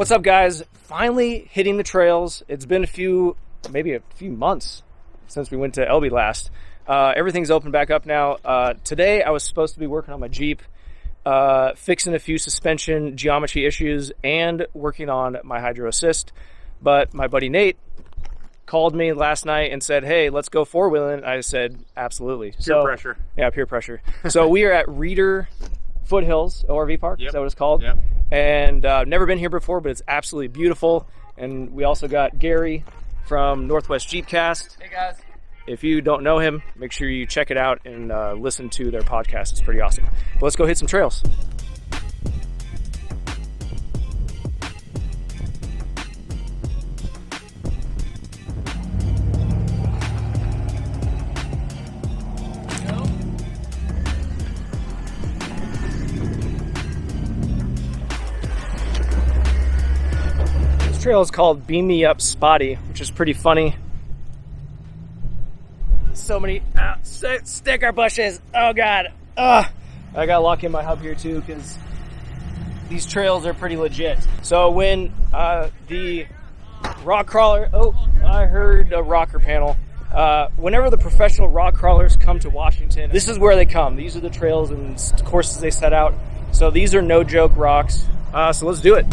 What's up, guys? Finally hitting the trails. It's been maybe a few months since we went to Elby last. Everything's open back up now. Today I was supposed to be working on my Jeep, fixing a few suspension geometry issues and working on my hydro assist. But my buddy Nate called me last night and said, hey, let's go four-wheeling. I said, absolutely. Peer pressure. Yeah, peer pressure. So we are at Reiter, Foothills, ORV park. Yep. Is that what it's called? Yep. And never been here before, but it's absolutely beautiful. And we also got Gary from Northwest Jeepcast. Hey, guys. If you don't know him, make sure you check it out and listen to their podcast. It's pretty awesome. But let's go hit some trails. This trail is called Beam Me Up Spotty, which is pretty funny. So many sticker bushes. Oh god. I gotta lock in my hub here too because these trails are pretty legit. So when the rock crawler, I heard a rocker panel. Whenever the professional rock crawlers come to Washington, this is where they come. These are the trails and courses they set out. So these are no joke rocks. So let's do it.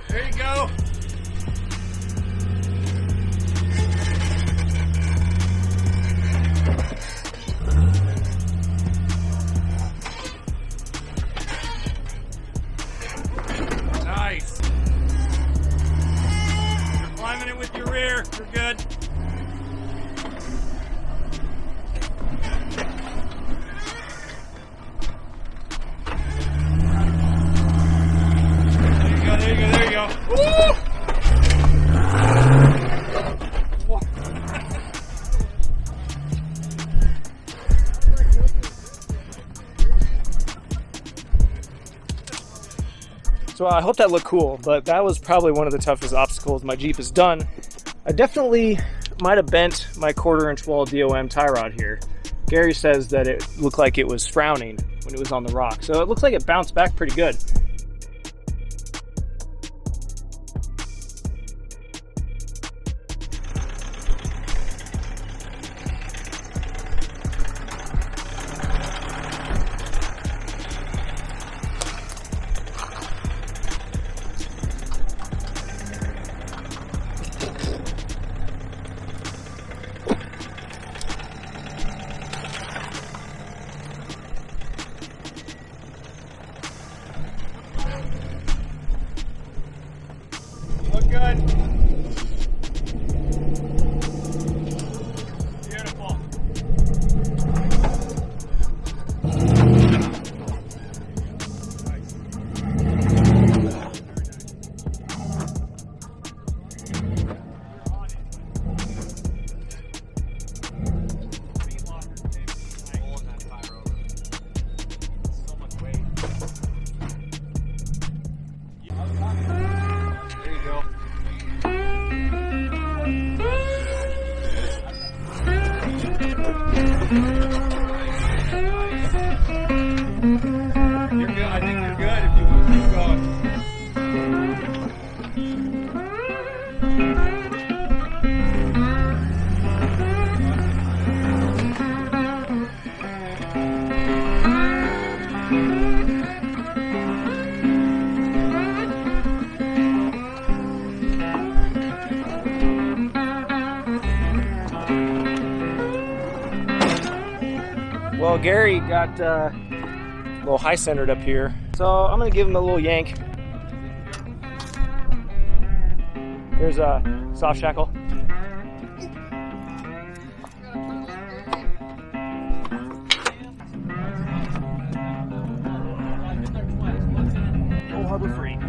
There you go. Nice. You're climbing it with your rear. You're good. There you go. Woo! So I hope that looked cool, but that was probably one of the toughest obstacles my Jeep has done. I definitely might have bent my 1/4-inch wall DOM tie rod here. Gary says that it looked like it was frowning when it was on the rock, so it looks like it bounced back pretty good. Look good. Beautiful. Gary got a little high centered up here, so I'm gonna give him a little yank. Here's a soft shackle. Go Harbor Freight.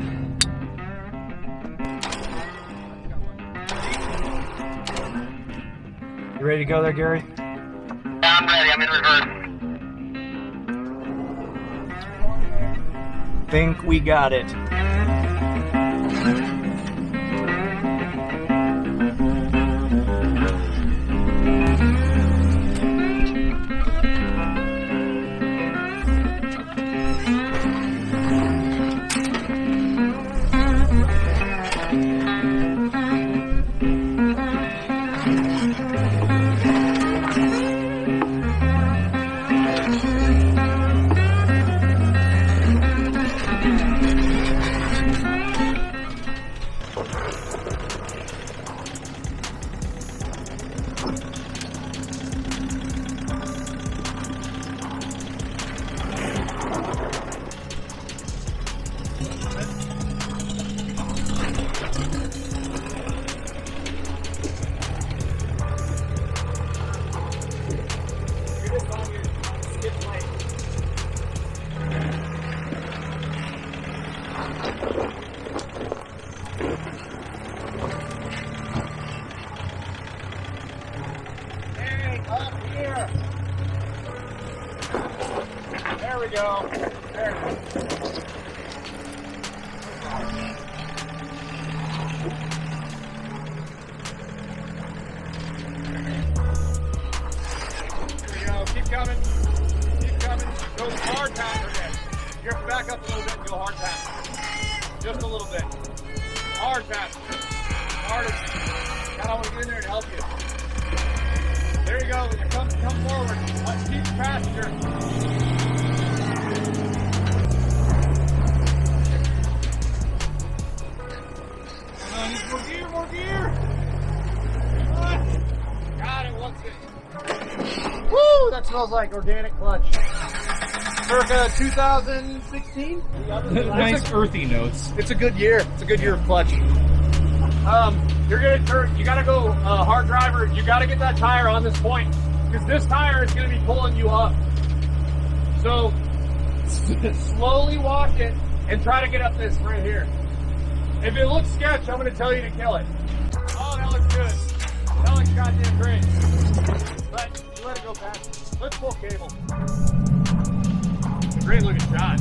You ready to go there, Gary? Yeah, I'm ready. I'm in reverse. Think we got it. There we go. There. There we go. Keep coming. Keep coming. Go hard pass again. You're back up a little bit and go hard pass. Just a little bit. Hard pass. Hardest. God, I want to get in there and help you. There you go. Come forward. Let's keep the passenger. More gear. Got it. What's it? Woo! That smells like organic clutch. Circa 2016. Nice earthy notes. It's a good year. It's a good year of clutch. You gotta go hard driver. You gotta get that tire on this point because this tire is gonna be pulling you up. So slowly walk it and try to get up this right here. If it looks sketch, I'm gonna tell you to kill it. Oh, that looks good. That looks goddamn great. But you let it go past. Let's pull cable. It's a great looking shot.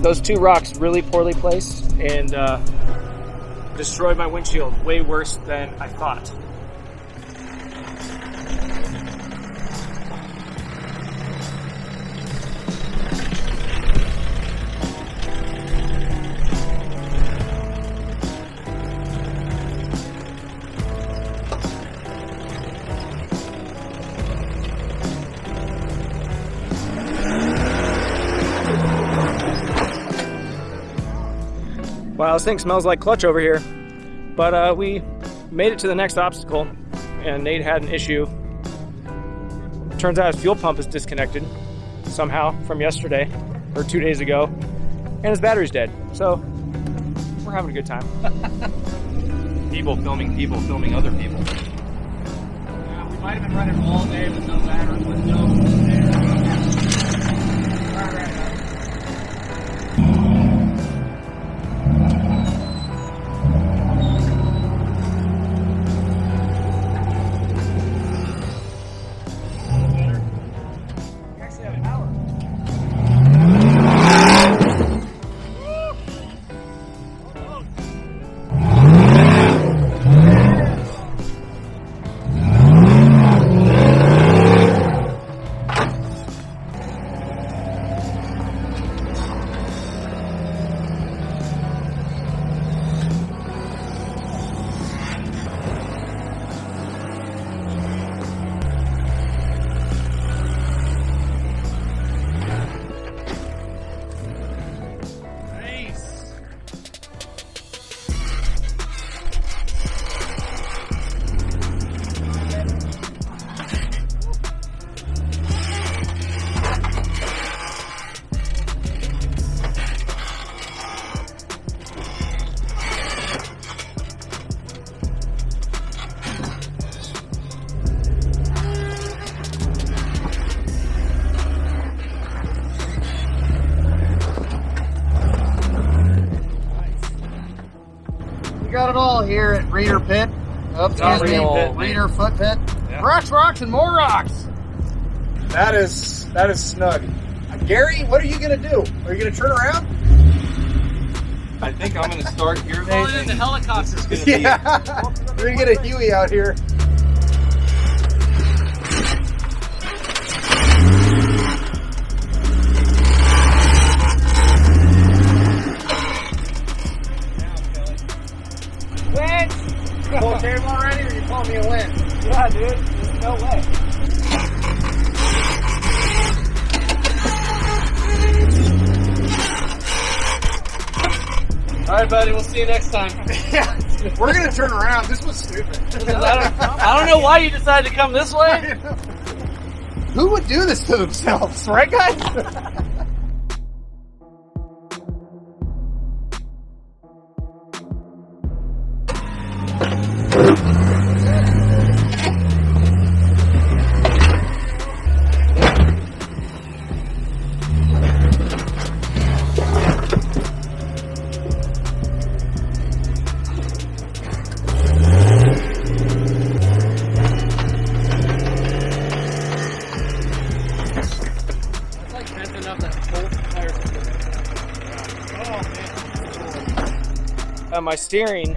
Those two rocks really poorly placed and destroyed my windshield way worse than I thought. Wow, this thing smells like clutch over here. But we made it to the next obstacle, and Nate had an issue. Turns out his fuel pump is disconnected somehow from yesterday, or 2 days ago, and his battery's dead. So, we're having a good time. People filming other people. Yeah, we might have been running all day with no battery, with no... All right. Reiter pit. Oh, excuse me, Reiter foot pit. Yeah. Rocks, and more rocks. That is snug. Gary, what are you gonna do? Are you gonna turn around? I think I'm gonna start here. Calling in the helicopters. Yeah, we're gonna get a Huey out here. Winch! Full cable already, or you call me a winch? Yeah, dude. There's no way. All right, buddy. We'll see you next time. Yeah, we're gonna turn around. This was stupid. I don't know why you decided to come this way. Who would do this to themselves, right, guys? My steering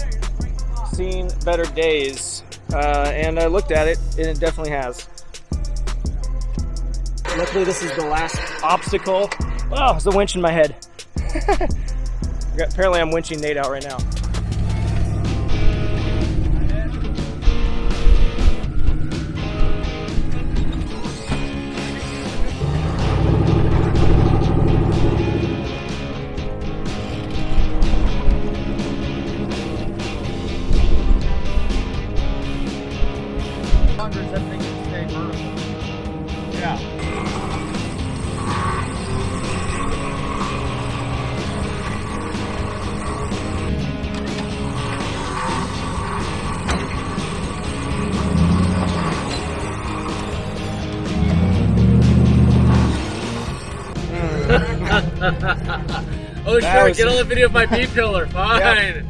seen better days, and I looked at it, and it definitely has. Luckily, this is the last obstacle. Oh, there's a winch in my head. Apparently, I'm winching Nate out right now. That thing can stay vertical. Yeah. Oh, sure. Get on the video of my B-pillar. Fine. Yep.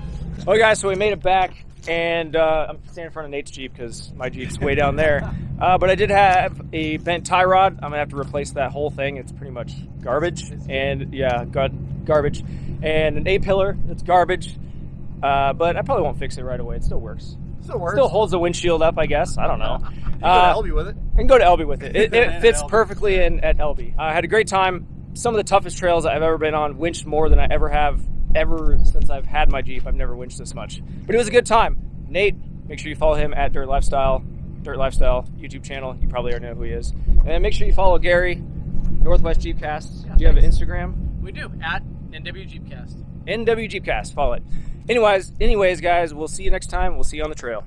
Okay, guys, so we made it back, and I'm standing in front of Nate's Jeep because my Jeep's way down there. But I did have a bent tie rod. I'm going to have to replace that whole thing. It's pretty much garbage. And, yeah, garbage. And an A-pillar that's garbage. But I probably won't fix it right away. It still works. Still holds the windshield up, I guess. I don't know. You go to Elby with it. I can go to Elby with it. It fits perfectly in at Elby. I had a great time. Some of the toughest trails I've ever been on, winched more than I ever have since I've had my Jeep. I've never winched this much. But it was a good time. Nate, make sure you follow him at Dirt Lifestyle YouTube channel. You probably already know who he is. And make sure you follow Gary, Northwest Jeepcast. Do you have an Instagram? We do, at NW Jeepcast. NW Jeepcast, follow it. Anyways, guys, we'll see you next time. We'll see you on the trail.